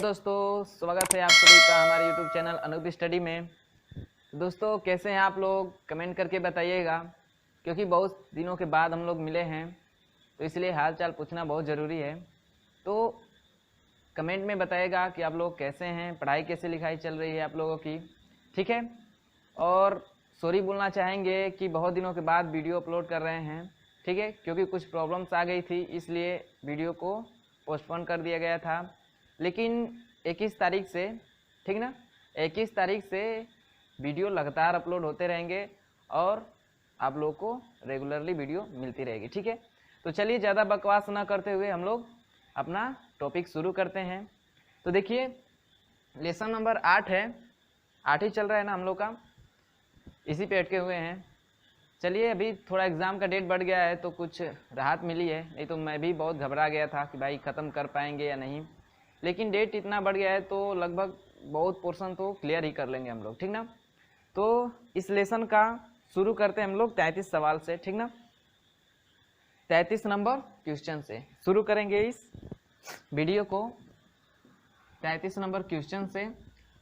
दोस्तों, स्वागत है आप सभी का हमारे YouTube चैनल अनूप स्टडी में। दोस्तों, कैसे हैं आप लोग? कमेंट करके बताइएगा, क्योंकि बहुत दिनों के बाद हम लोग मिले हैं, तो इसलिए हाल चाल पूछना बहुत ज़रूरी है। तो कमेंट में बताइएगा कि आप लोग कैसे हैं, पढ़ाई कैसे लिखाई चल रही है आप लोगों की, ठीक है। और सॉरी बोलना चाहेंगे कि बहुत दिनों के बाद वीडियो अपलोड कर रहे हैं, ठीक है, क्योंकि कुछ प्रॉब्लम्स आ गई थी, इसलिए वीडियो को पोस्टपोन कर दिया गया था। लेकिन 21 तारीख से, ठीक ना, 21 तारीख से वीडियो लगातार अपलोड होते रहेंगे और आप लोगों को रेगुलरली वीडियो मिलती रहेगी, ठीक है। तो चलिए ज़्यादा बकवास ना करते हुए हम लोग अपना टॉपिक शुरू करते हैं। तो देखिए, लेसन नंबर 8 है, 8 ही चल रहा है ना हम लोग का, इसी पे अटके हुए हैं। चलिए, अभी थोड़ा एग्ज़ाम का डेट बढ़ गया है तो कुछ राहत मिली है, नहीं तो मैं भी बहुत घबरा गया था कि भाई ख़त्म कर पाएंगे या नहीं। लेकिन डेट इतना बढ़ गया है तो लगभग बहुत पोर्शन तो क्लियर ही कर लेंगे हम लोग, ठीक ना। तो इस लेसन का शुरू करते हैं हम लोग 33 सवाल से, ठीक ना। 33 नंबर क्वेश्चन से शुरू करेंगे इस वीडियो को, 33 नंबर क्वेश्चन से,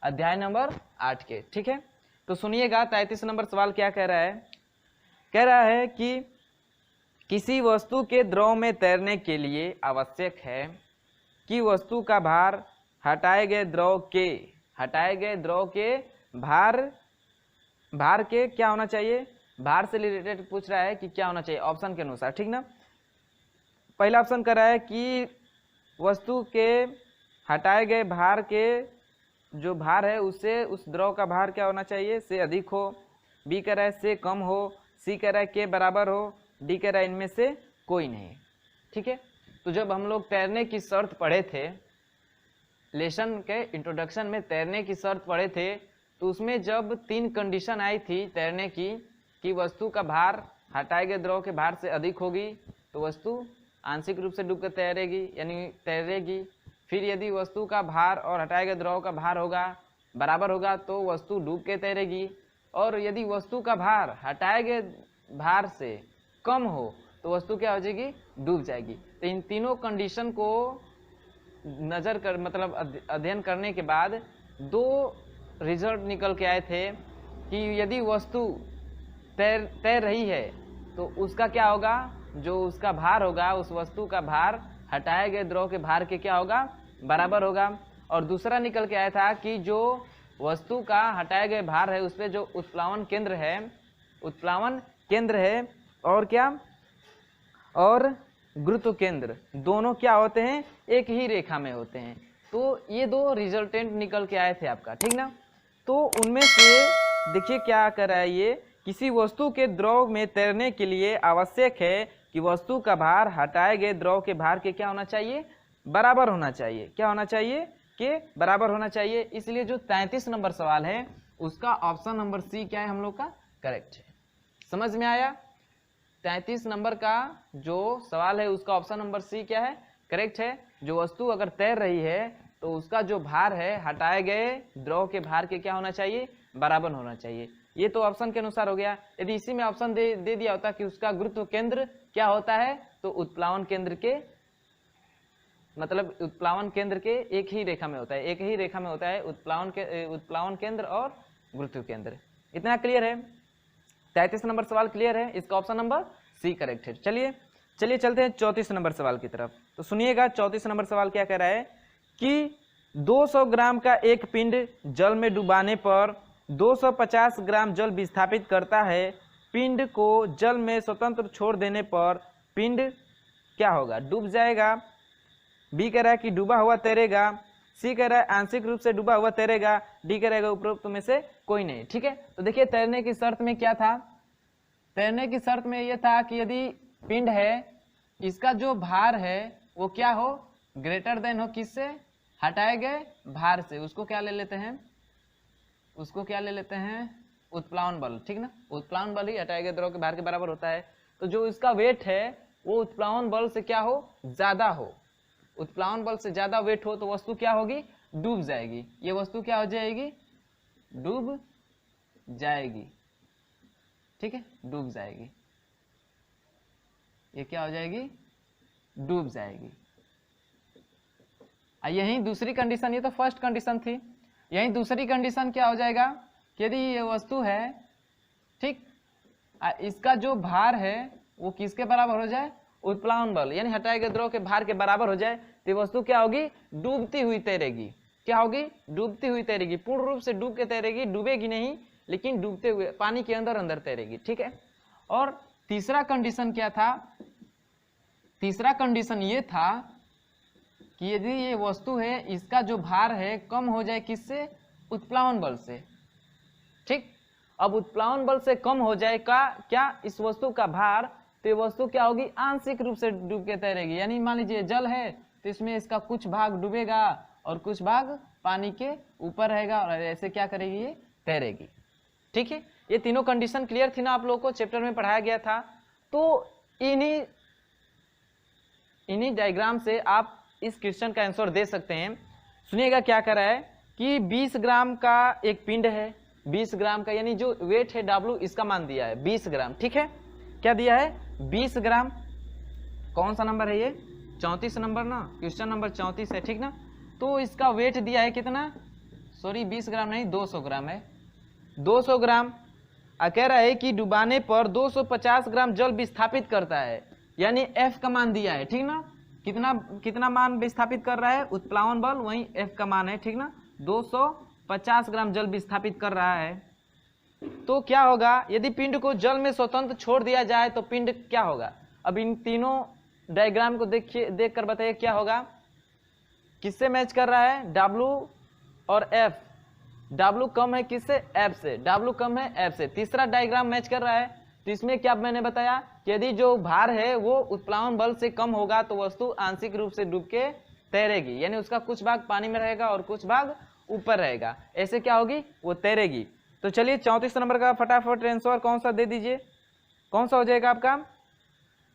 अध्याय नंबर 8 के, ठीक है। तो सुनिएगा, 33 नंबर सवाल क्या कह रहा है। कह रहा है कि किसी वस्तु के द्रव में तैरने के लिए आवश्यक है कि वस्तु का भार हटाए गए द्रव के भार के क्या होना चाहिए, भार से रिलेटेड पूछ रहा है कि क्या होना चाहिए ऑप्शन के अनुसार, ठीक ना। पहला ऑप्शन कर रहा है कि वस्तु के हटाए गए भार के जो भार है उससे उस द्रव का भार क्या होना चाहिए, से अधिक हो। बी कह रहा है से कम हो। सी कह रहा है के बराबर हो। डी कह रहा है इनमें से कोई नहीं, ठीक है। तो जब हम लोग तैरने की शर्त पढ़े थे, लेसन के इंट्रोडक्शन में तैरने की शर्त पढ़े थे, तो उसमें जब 3 कंडीशन आई थी तैरने की, कि वस्तु का भार हटाए गए द्रव के भार से अधिक होगी तो वस्तु आंशिक रूप से डूबकर तैरेगी, यानी तैरेगी। फिर यदि वस्तु का भार और हटाए गए द्रव का भार होगा बराबर होगा तो वस्तु डूब के तैरेगी। और यदि वस्तु का भार हटाए गए भार से कम हो तो वस्तु क्या हो जाएगी, डूब जाएगी। तो इन तीनों कंडीशन को नज़र कर मतलब अध्ययन करने के बाद 2 रिजल्ट निकल के आए थे कि यदि वस्तु तैर रही है तो उसका क्या होगा, जो उसका भार होगा उस वस्तु का भार हटाए गए द्रव के भार के क्या होगा, बराबर होगा। और दूसरा निकल के आया था कि जो वस्तु का हटाए गए भार है उस पर जो उत्प्लावन केंद्र है और क्या, और गुरुत्व केंद्र, दोनों क्या होते हैं, एक ही रेखा में होते हैं। तो ये 2 रिजल्टेंट निकल के आए थे आपका, ठीक ना। तो उनमें से देखिए क्या कर रहा है ये, किसी वस्तु के द्रव में तैरने के लिए आवश्यक है कि वस्तु का भार हटाए गए द्रव के भार के क्या होना चाहिए, बराबर होना चाहिए। क्या होना चाहिए, के बराबर होना चाहिए। इसलिए जो 33 नंबर सवाल है उसका ऑप्शन नंबर सी क्या है हम लोग का, करेक्ट है। समझ में आया? 33 नंबर का जो सवाल है उसका ऑप्शन नंबर सी क्या है, करेक्ट है। जो वस्तु अगर तैर रही है तो उसका जो भार है हटाए गए द्रव के भार के क्या होना चाहिए, बराबर होना चाहिए। ये तो ऑप्शन के अनुसार हो गया। यदि इसी में ऑप्शन दे दिया होता कि उसका गुरुत्व केंद्र क्या होता है, तो उत्प्लावन केंद्र के मतलब उत्प्लावन केंद्र के एक ही रेखा में होता है, उत्प्लावन केंद्र और गुरुत्व केंद्र। इतना क्लियर है? 33 नंबर सवाल क्लियर है, इसका ऑप्शन नंबर सी करेक्ट है। चलिए चलते हैं 34 नंबर सवाल की तरफ। तो सुनिएगा, 34 नंबर सवाल क्या कह रहा है कि 200 ग्राम का एक पिंड जल में डुबाने पर 250 ग्राम जल विस्थापित करता है। पिंड को जल में स्वतंत्र छोड़ देने पर पिंड क्या होगा, डूब जाएगा। बी कह रहा है कि डूबा हुआ तैरेगा। सी कह रहा है आंशिक रूप से डूबा हुआ तैरेगा। डी कह रहेगा उपरोक्त में से कोई नहीं, ठीक है। तो देखिए, तैरने की शर्त में क्या था, तैरने की शर्त में यह था कि यदि पिंड है इसका जो भार है वो क्या हो, ग्रेटर देन हो किससे, हटाए गए भार से। उसको क्या ले लेते हैं, उत्प्लावन बल, ठीक ना। उत्प्लावन बल ही हटाए गए द्रव के भार के बराबर होता है। तो जो इसका वेट है वो उत्प्लावन बल से क्या हो, ज्यादा हो। उत्प्लावन बल से ज्यादा वेट हो तो वस्तु क्या होगी, डूब जाएगी। ये वस्तु क्या हो जाएगी, डूब जाएगी, ठीक है, डूब जाएगी। ये क्या हो जाएगी, डूब जाएगी। यही दूसरी कंडीशन, ये तो फर्स्ट कंडीशन थी, यही दूसरी कंडीशन क्या हो जाएगा कि यदि ये वस्तु है, ठीक, इसका जो भार है वो किसके बराबर हो जाए, उत्प्लावन बल यानी हटाए गए द्रव के भार के बराबर हो जाए, तो ये वस्तु क्या होगी, डूबती हुई तैरेगी। क्या होगी, डूबती हुई तैरेगी, पूर्ण रूप से डूब के तैरेगी, डूबेगी नहीं लेकिन डूबते हुए पानी के अंदर अंदर तैरेगी, ठीक है। और तीसरा कंडीशन क्या था, तीसरा कंडीशन ये था कि यदि ये वस्तु है इसका जो भार है कम हो जाए किससे, उत्प्लावन बल से, ठीक। अब उत्प्लावन बल से कम हो जाएगा क्या इस वस्तु का भार, तो ये वस्तु क्या होगी, आंशिक रूप से डूब के तैरेगी। यानी मान लीजिए जल है तो इसमें इसका कुछ भाग डूबेगा और कुछ भाग पानी के ऊपर रहेगा और ऐसे क्या करेगी, ये तैरेगी, ठीक है। ये तीनों कंडीशन क्लियर थी ना आप लोगों को, चैप्टर में पढ़ाया गया था। तो इन्हीं डायग्राम से आप इस क्वेश्चन का आंसर दे सकते हैं। सुनिएगा क्या कर रहा है कि 20 ग्राम का एक पिंड है, 20 ग्राम का यानी जो वेट है W, इसका मान दिया है 20 ग्राम, ठीक है। क्या दिया है, 20 ग्राम। कौन सा नंबर है ये, 34 नंबर ना, क्वेश्चन नंबर 34 है, ठीक ना। तो इसका वेट दिया है कितना, सॉरी 20 ग्राम नहीं 200 ग्राम है, 200 ग्राम। कह रहा है कि डुबाने पर 250 ग्राम जल विस्थापित करता है, यानी F का मान दिया है, ठीक ना। कितना मान विस्थापित कर रहा है, उत्प्लावन बल, वही F का मान है, ठीक ना। 250 ग्राम जल विस्थापित कर रहा है। तो क्या होगा, यदि पिंड को जल में स्वतंत्र छोड़ दिया जाए तो पिंड क्या होगा। अब इन तीनों डायग्राम को देख कर बताइए क्या होगा, किससे मैच कर रहा है, W और F। W कम है किससे, F से, W कम है F से। तीसरा डायग्राम मैच कर रहा है, तो इसमें क्या मैंने बताया कि यदि जो भार है वो उत्प्लावन बल से कम होगा तो वस्तु आंशिक रूप से डूब के तैरेगी, यानी उसका कुछ भाग पानी में रहेगा और कुछ भाग ऊपर रहेगा, ऐसे क्या होगी, वो तैरेगी। तो चलिए 34 नंबर का फटाफट आंसर कौन सा दे दीजिए, कौन सा हो जाएगा आपका,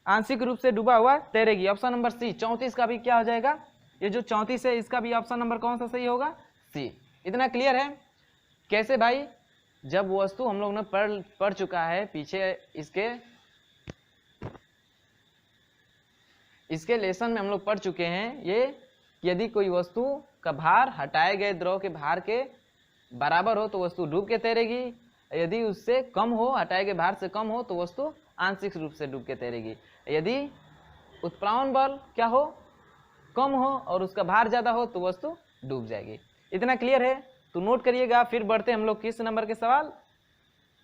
आंशिक रूप से डूबा हुआ तैरेगी, ऑप्शन नंबर सी। 34 का भी क्या हो जाएगा, ये जो 34 है इसका भी ऑप्शन नंबर कौन सा सही होगा, सी। इतना क्लियर है। कैसे भाई, जब वस्तु हम लोग ने पढ़ चुका है पीछे, इसके लेसन में हम लोग पढ़ चुके हैं ये, यदि कोई वस्तु का भार हटाए गए द्रव के भार के बराबर हो तो वस्तु डूब के तैरेगी, यदि उससे कम हो, हटाए गए भार से कम हो तो वस्तु आंशिक रूप से डूब के तैरेगी। यदि उत्प्लावन बल क्या हो, कम हो और उसका भार ज्यादा हो तो वस्तु डूब जाएगी। इतना क्लियर है, तो नोट करिएगा। फिर बढ़ते हम लोग किस नंबर के सवाल,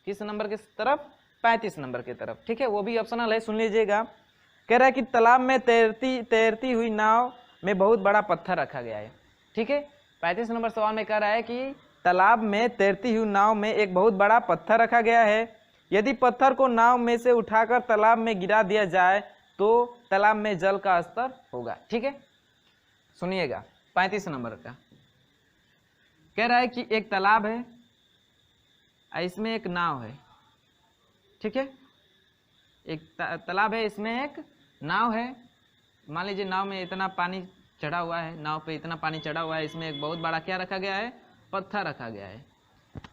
किस नंबर के तरफ, 35 नंबर की तरफ, ठीक है। वो भी ऑप्शनल है, सुन लीजिएगा। कह रहा है कि तालाब में तैरती हुई नाव में बहुत बड़ा पत्थर रखा गया है, ठीक है। 35 नंबर सवाल में कह रहा है कि तालाब में तैरती हुई नाव में एक बहुत बड़ा पत्थर रखा गया है, यदि पत्थर को नाव में से उठाकर तालाब में गिरा दिया जाए तो तालाब में जल का स्तर होगा, ठीक है। सुनिएगा 35 नंबर का कह रहा है कि एक तालाब है, इसमें एक नाव है, ठीक है। एक तालाब है, इसमें एक नाव है। मान लीजिए नाव में इतना पानी चढ़ा हुआ है, नाव पे इतना पानी चढ़ा हुआ है, इसमें एक बहुत बड़ा क्या रखा गया है, पत्थर रखा गया है।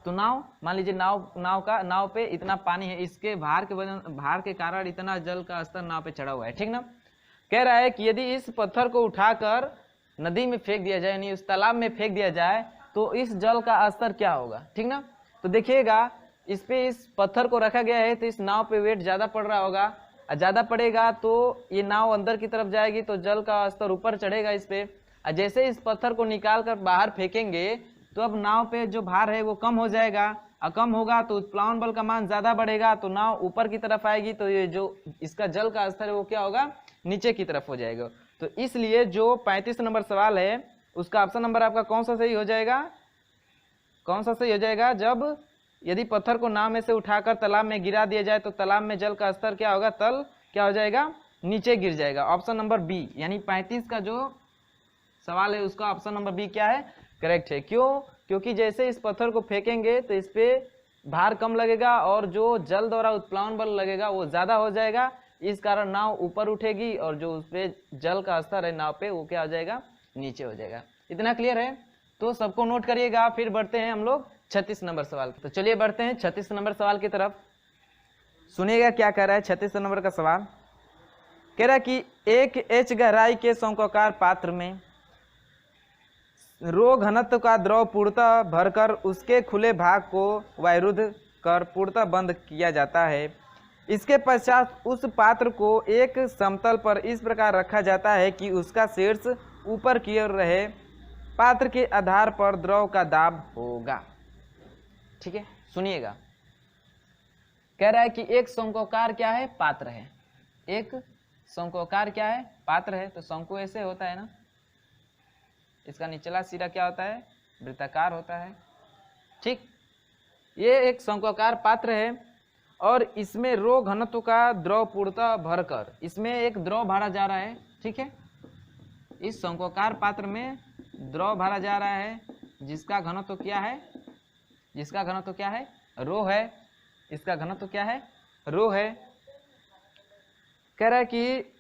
तो नाव, मान लीजिए नाव पे इतना पानी है, इसके भार के कारण इतना जल का स्तर नाव पे चढ़ा हुआ है, ठीक ना। कह रहा है कि यदि इस पत्थर को उठाकर नदी में फेंक दिया जाए, यानी उस तालाब में फेंक दिया जाए तो इस जल का स्तर क्या होगा, ठीक ना। तो देखिएगा इस पत्थर को रखा गया है तो इस नाव पे वेट ज्यादा पड़ रहा होगा, ज्यादा पड़ेगा तो ये नाव अंदर की तरफ जाएगी तो जल का स्तर ऊपर चढ़ेगा इस पे। जैसे इस पत्थर को निकाल कर बाहर फेंकेंगे तो अब नाव पे जो भार है वो कम हो जाएगा, और कम होगा तो उत्प्लावन बल का मान ज्यादा बढ़ेगा, तो नाव ऊपर की तरफ आएगी, तो ये जो इसका जल का स्तर है वो क्या होगा, नीचे की तरफ हो जाएगा। तो इसलिए जो 35 नंबर सवाल है उसका ऑप्शन नंबर आपका कौन सा सही हो जाएगा, कौन सा सही हो जाएगा, जब यदि पत्थर को नाव में से उठाकर तालाब में गिरा दिया जाए तो तालाब में जल का स्तर क्या होगा, तल क्या हो जाएगा, नीचे गिर जाएगा। ऑप्शन नंबर बी, यानी 35 का जो सवाल है उसका ऑप्शन नंबर बी क्या है, करेक्ट है। क्यों, क्योंकि जैसे इस पत्थर को फेंकेंगे तो इस पे भार कम लगेगा और जो जल द्वारा उत्प्लावन बल लगेगा वो ज्यादा हो जाएगा, इस कारण नाव ऊपर उठेगी और जो उस पे जल का स्तर है नाव पे वो क्या हो जाएगा, नीचे हो जाएगा। इतना क्लियर है, तो सबको नोट करिएगा। फिर बढ़ते हैं हम लोग 36 नंबर सवाल। तो चलिए बढ़ते हैं 36 नंबर सवाल की तरफ। सुनिएगा क्या कह रहा है 36 नंबर का सवाल। कह रहा है कि एक H गहराई के शंक्वाकार पात्र में रो घनत्व का द्रव पूर्णतः भरकर उसके खुले भाग को वायुरुद्ध कर पूर्णतः बंद किया जाता है। इसके पश्चात उस पात्र को एक समतल पर इस प्रकार रखा जाता है कि उसका शीर्ष ऊपर की ओर रहे। पात्र के आधार पर द्रव का दाब होगा। ठीक है, सुनिएगा। कह रहा है कि एक शंक्वाकार क्या है? पात्र है। एक शंक्वाकार क्या है? पात्र है। तो शंकु ऐसे होता है ना, इसका निचला सिरा क्या होता है? वृत्ताकार होता है। ठीक, ये एक शंक्वाकार पात्र है और इसमें रो घनत्व का द्रव पूर्णतः भरकर, इसमें एक द्रव भरा जा रहा है। ठीक है, इस शंक्वाकार पात्र में द्रव भरा जा रहा है जिसका घनत्व क्या है? जिसका घनत्व क्या है? रो है। इसका घनत्व क्या है? रो है। कह रहा है कि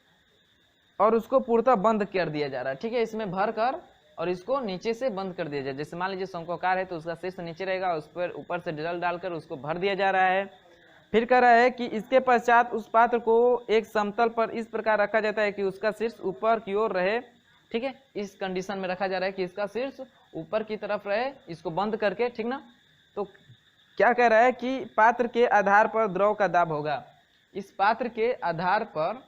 और उसको पूर्णतः बंद कर दिया जा रहा है। ठीक है, इसमें भर कर और इसको नीचे से बंद कर दिया जाए। जैसे मान लीजिए शंक्वाकार है तो उसका शीर्ष नीचे रहेगा, उस पर ऊपर से जल डालकर उसको भर दिया जा रहा है। फिर कह रहा है कि इसके पश्चात उस पात्र को एक समतल पर इस प्रकार रखा जाता है कि उसका शीर्ष ऊपर की ओर रहे। ठीक है, इस कंडीशन में रखा जा रहा है कि इसका शीर्ष ऊपर की तरफ रहे, इसको बंद करके। ठीक ना, तो क्या कह रहा है कि पात्र के आधार पर द्रव का दाब होगा। इस पात्र के आधार पर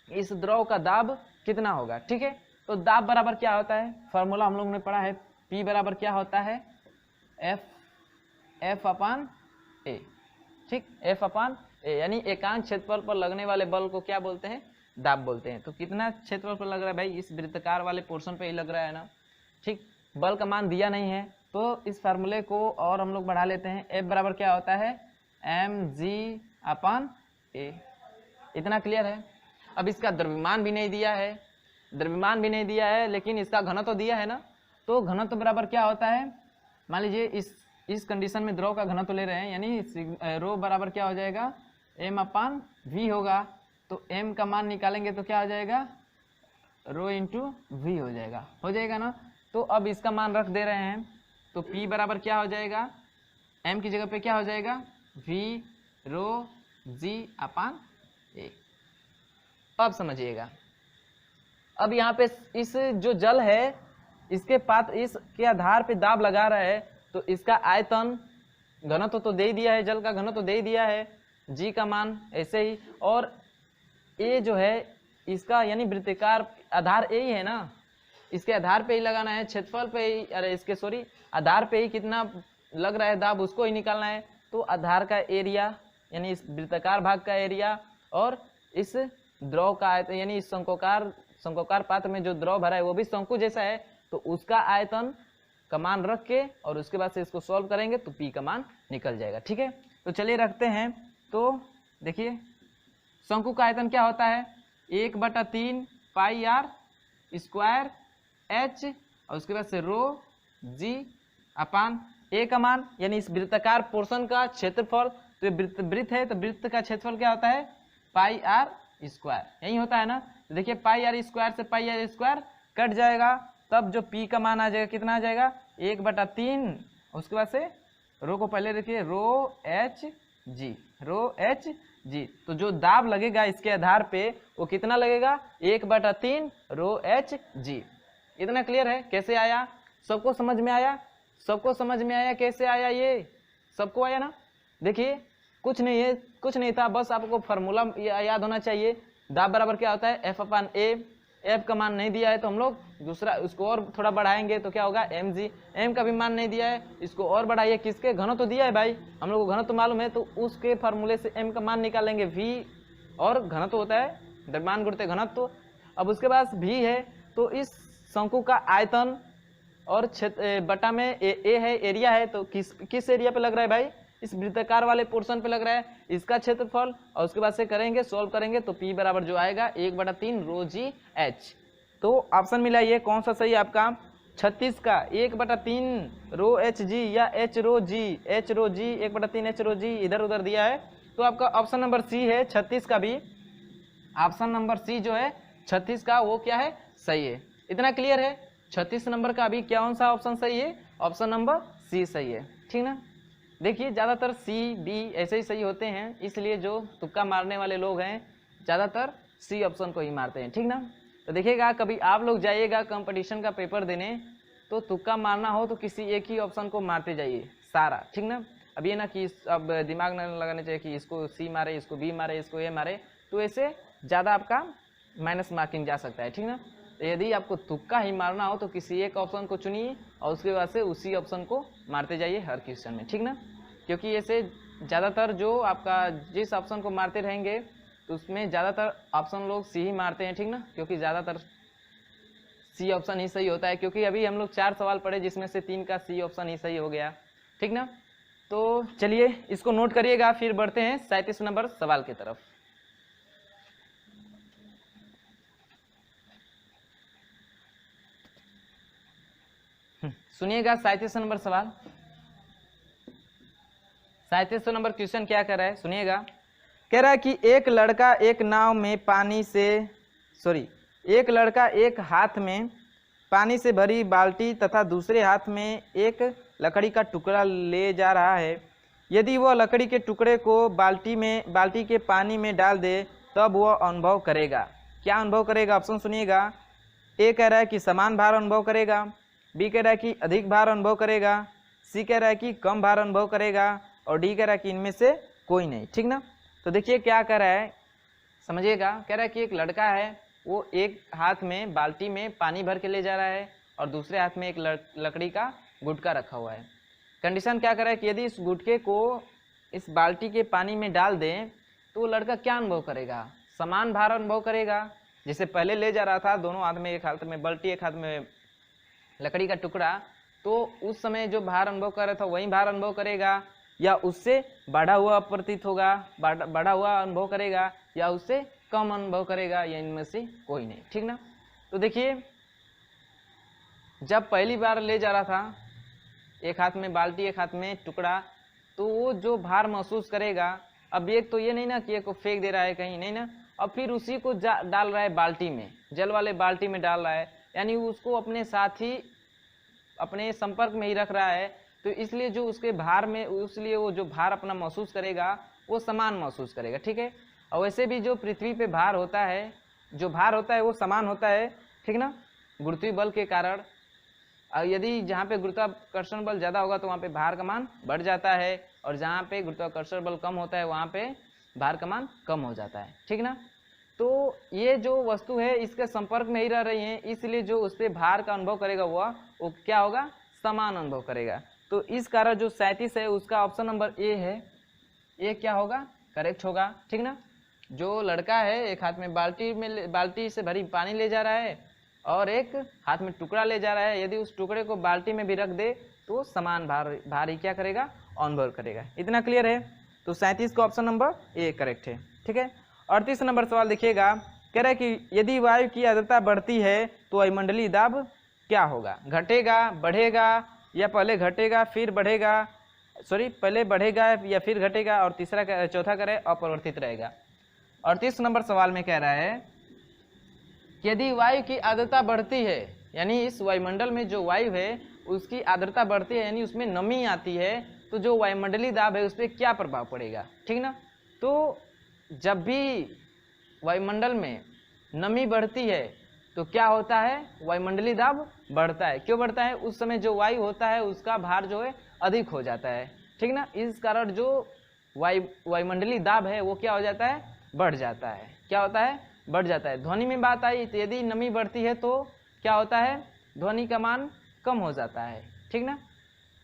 इस द्रव का दाब कितना होगा? ठीक है, तो दाब बराबर क्या होता है? फॉर्मूला हम लोग ने पढ़ा है, P बराबर क्या होता है? F upon A। ठीक, F अपान A, यानी एकांक क्षेत्रफल पर लगने वाले बल को क्या बोलते हैं? दाब बोलते हैं। तो कितना क्षेत्रफल पर लग रहा है भाई? इस वृत्ताकार वाले पोर्शन पे ही लग रहा है ना। ठीक, बल का मान दिया नहीं है तो इस फार्मूले को और हम लोग बढ़ा लेते हैं। F बराबर क्या होता है? mg upon A। इतना क्लियर है। अब इसका द्रव्यमान भी नहीं दिया है, द्रव्यमान भी नहीं दिया है, लेकिन इसका घनत्व दिया है ना। तो घनत्व बराबर क्या होता है? मान लीजिए इस कंडीशन में द्रव का घनत्व ले रहे हैं, यानी रो बराबर क्या हो जाएगा? m अपान v होगा। तो m का मान निकालेंगे तो क्या हो जाएगा? रो इंटू वी हो जाएगा ना। तो अब इसका मान रख दे रहे हैं तो P बराबर क्या हो जाएगा? m की जगह पे क्या हो जाएगा? v row g upon a। अब समझिएगा, अब यहाँ पे इस जो जल है इसके पात्र, इसके आधार पे दाब लगा रहा है, तो इसका आयतन घनत्व तो दे ही दिया है, जल का घनत्व तो दे ही दिया है, जी का मान ऐसे ही, और ए जो है इसका यानी वृत्ताकार आधार ए ही है ना, इसके आधार पे ही लगाना है, क्षेत्रफल पे ही, अरे इसके सॉरी आधार पे ही कितना लग रहा है दाब उसको ही निकालना है। तो आधार का एरिया यानी इस वृत्ताकार भाग का एरिया और इस द्रव का आयतन यानी इस शंक्वाकार पात्र में जो द्रव भरा है वो भी शंकु जैसा है, तो उसका आयतन का मान रख के और उसके बाद से इसको सॉल्व करेंगे तो P का मान निकल जाएगा। ठीक है, तो चलिए रखते हैं। तो देखिए शंकु का आयतन क्या होता है? 1/3 पाई आर स्क्वायर H और उसके बाद से रो G अपान A का मान, यानी इस वृत्ताकार पोर्शन का क्षेत्रफल। तो ये वृत्त है तो वृत्त का क्षेत्रफल क्या होता है? पाई आर स्क्वायर, यही होता है ना। तो देखिए पाई आर स्क्वायर से पाई आर स्क्वायर कट जाएगा, तब जो P का मान आ जाएगा कितना आ जाएगा? 1/3। उसके बाद से रो को पहले देखिए रो एच जी। तो जो दाब लगेगा इसके आधार पे वो कितना लगेगा? 1/3 रो एच जी। इतना क्लियर है? कैसे आया? सबको समझ में आया? सबको समझ में आया कैसे आया? ये सबको आया ना? देखिए कुछ नहीं है, कुछ नहीं था, बस आपको फार्मूला याद होना चाहिए। दाब बराबर क्या होता है? F upon A। F का मान नहीं दिया है तो हम लोग दूसरा उसको और थोड़ा बढ़ाएंगे तो क्या होगा? mg। m का भी मान नहीं दिया है, इसको और बढ़ाइए। किसके? घनत्व तो दिया है भाई, हम लोग को घनत्व तो मालूम है, तो उसके फार्मूले से m का मान निकालेंगे। v और घनत्व होता है द्रव्यमान गुणित घनत्व। अब उसके पास v है तो इस शंकु का आयतन और क्षेत्र बटा में ए है, एरिया है, तो किस एरिया पे लग रहा है भाई? इस वृत्ताकार वाले पोर्शन पे लग रहा है, इसका क्षेत्रफल। और उसके बाद से करेंगे सॉल्व करेंगे तो P बराबर जो आएगा 1/3 रो जी एच। तो ऑप्शन मिला ये कौन सा सही आपका? 36 का 1/3 रो एच जी या एच रो जी 1/3 एच रो जी इधर उधर दिया है, तो आपका ऑप्शन नंबर सी है 36 का भी। ऑप्शन नंबर सी जो है 36 का वो क्या है? सही है। इतना क्लियर है? 36 नंबर का भी कौन सा ऑप्शन सही है? ऑप्शन नंबर सी सही है। ठीक ना? देखिए ज़्यादातर सी डी ऐसे ही सही होते हैं, इसलिए जो तुक्का मारने वाले लोग हैं ज़्यादातर सी ऑप्शन को ही मारते हैं। ठीक ना? तो देखिएगा कभी आप लोग जाइएगा कंपटीशन का पेपर देने तो तुक्का मारना हो तो किसी एक ही ऑप्शन को मारते जाइए सारा, ठीक ना। अब ये ना कि अब दिमाग न लगाने चाहिए कि इसको सी मारे, इसको बी मारे, इसको ए मारे, तो ऐसे ज़्यादा आपका माइनस मार्किंग जा सकता है, ठीक ना। तो यदि आपको तुक्का ही मारना हो तो किसी एक ऑप्शन को चुनिए और उसके बाद से उसी ऑप्शन को मारते जाइए हर क्वेश्चन में, ठीक ना। क्योंकि ऐसे ज़्यादातर जो आपका जिस ऑप्शन को मारते रहेंगे तो उसमें ज़्यादातर ऑप्शन लोग सी ही मारते हैं, ठीक ना। क्योंकि ज़्यादातर सी ऑप्शन ही सही होता है, क्योंकि अभी हम लोग 4 सवाल पढ़े जिसमें से 3 का सी ऑप्शन ही सही हो गया, ठीक ना। तो चलिए इसको नोट करिएगा, फिर बढ़ते हैं 37 नंबर सवाल की तरफ। सुनिएगा 37 नंबर सवाल। 37 नंबर क्वेश्चन क्या कर रहा है, सुनिएगा। कह रहा है कि एक लड़का एक नाव में पानी से एक लड़का एक हाथ में पानी से भरी बाल्टी तथा दूसरे हाथ में एक लकड़ी का टुकड़ा ले जा रहा है। यदि वह लकड़ी के टुकड़े को बाल्टी के पानी में डाल दे तब वह अनुभव करेगा। क्या अनुभव करेगा, ऑप्शन सुनिएगा। ए कह रहा है कि समान भार अनुभव करेगा, बी कह रहा है कि अधिक भार अनुभव करेगा, सी कह रहा है कि कम भार अनुभव करेगा और डी कह रहा है कि इनमें से कोई नहीं, ठीक ना। तो देखिए क्या कह रहा है, समझिएगा। कह रहा है कि एक लड़का है, वो एक हाथ में बाल्टी में पानी भर के ले जा रहा है और दूसरे हाथ में एक लकड़ी का गुटका रखा हुआ है। कंडीशन क्या कर रहा है कि यदि इस गुटके को इस बाल्टी के पानी में डाल दें तो वो लड़का क्या अनुभव करेगा, समान भार अनुभव करेगा। जैसे पहले ले जा रहा था दोनों हाथ में, एक हाथ में बाल्टी एक हाथ में लकड़ी का टुकड़ा, तो उस समय जो भार अनुभव कर रहा था वही भार अनुभव करेगा या उससे बढ़ा हुआ प्रतीत होगा, बढ़ा हुआ अनुभव करेगा या उससे कम अनुभव करेगा, या इनमें से कोई नहीं, ठीक ना। तो देखिए जब पहली बार ले जा रहा था एक हाथ में बाल्टी एक हाथ में टुकड़ा, तो वो जो भार महसूस करेगा, अब एक तो ये नहीं ना कि एक को फेंक दे रहा है कहीं, नहीं ना, अब फिर उसी को डाल रहा है बाल्टी में, जल वाले बाल्टी में डाल रहा है, यानी उसको अपने साथ ही अपने संपर्क में ही रख रहा है। तो इसलिए जो उसके भार में, इसलिए वो जो भार अपना महसूस करेगा वो समान महसूस करेगा, ठीक है। और वैसे भी जो पृथ्वी पे भार होता है, जो भार होता है वो समान होता है, ठीक ना, गुरुत्वीय बल के कारण। यदि जहाँ पे गुरुत्वाकर्षण बल ज़्यादा होगा तो वहाँ पे भार का मान बढ़ जाता है, और जहाँ पे गुरुत्वाकर्षण बल कम होता है वहाँ पे भार का मान कम हो जाता है, ठीक ना। तो ये जो वस्तु है इसके संपर्क में ही रह रही है, इसलिए जो उस पर भार का अनुभव करेगा वो क्या होगा, समान अनुभव करेगा। तो इस कारण जो 37 है उसका ऑप्शन नंबर ए है, ये क्या होगा, करेक्ट होगा, ठीक ना। जो लड़का है एक हाथ में बाल्टी से भरी पानी ले जा रहा है और एक हाथ में टुकड़ा ले जा रहा है, यदि उस टुकड़े को बाल्टी में भी रख दे तो समान भार ही क्या करेगा, अनुभव करेगा। इतना क्लियर है। तो 37 का ऑप्शन नंबर ए करेक्ट है, ठीक है। 38 नंबर सवाल देखिएगा। कह रहा है कि यदि वायु की आर्द्रता बढ़ती है तो वायुमंडलीय दाब क्या होगा, घटेगा, बढ़ेगा, या पहले घटेगा फिर बढ़ेगा, पहले बढ़ेगा या फिर घटेगा, और चौथा करे अपरिवर्तित रहेगा। 38 नंबर सवाल में कह रहा है कि यदि वायु की आर्द्रता बढ़ती है, यानी इस वायुमंडल में जो वायु है उसकी आर्द्रता बढ़ती है, यानी उसमें नमी आती है, तो जो वायुमंडलीय दाब है उस पर क्या प्रभाव पड़ेगा, ठीक ना। तो जब भी वायुमंडल में नमी बढ़ती है तो क्या होता है, वायुमंडलीय दाब बढ़ता है। क्यों बढ़ता है, उस समय जो वायु होता है उसका भार जो है अधिक हो जाता है, ठीक ना। इस कारण जो वायुमंडलीय दाब है वो क्या हो जाता है, बढ़ जाता है। क्या होता है, बढ़ जाता है। ध्वनि में बात आई तो यदि नमी बढ़ती है तो क्या होता है, ध्वनि का मान कम हो जाता है, ठीक ना,